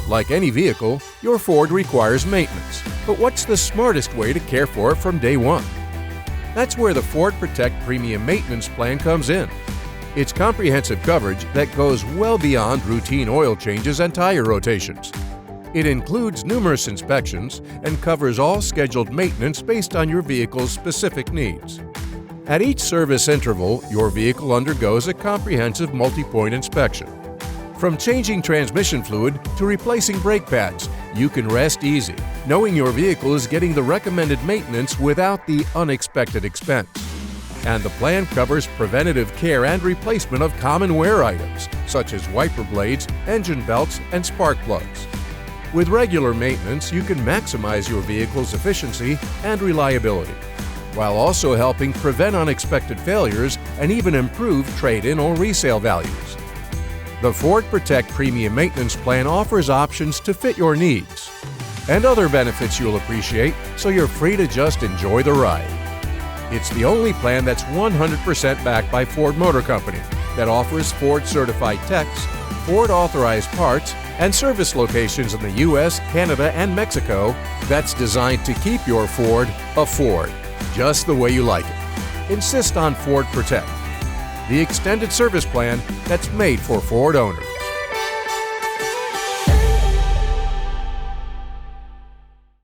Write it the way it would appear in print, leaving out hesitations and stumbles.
Like any vehicle, your Ford requires maintenance. But what's the smartest way to care for it from day one? That's where the Ford Protect Premium Maintenance Plan comes in. It's comprehensive coverage that goes well beyond routine oil changes and tire rotations. It includes numerous inspections and covers all scheduled maintenance based on your vehicle's specific needs. At each service interval, your vehicle undergoes a comprehensive multi-point inspection. From changing transmission fluid to replacing brake pads, you can rest easy, knowing your vehicle is getting the recommended maintenance without the unexpected expense. And the plan covers preventative care and replacement of common wear items, such as wiper blades, engine belts, and spark plugs. With regular maintenance, you can maximize your vehicle's efficiency and reliability, while also helping prevent unexpected failures and even improve trade-in or resale values. The Ford Protect Premium Maintenance Plan offers options to fit your needs and other benefits you'll appreciate, so you're free to just enjoy the ride. It's the only plan that's 100% backed by Ford Motor Company, that offers Ford-certified techs, Ford-authorized parts, and service locations in the U.S., Canada, and Mexico, that's designed to keep your Ford a Ford, just the way you like it. Insist on Ford Protect, the extended service plan that's made for Ford owners.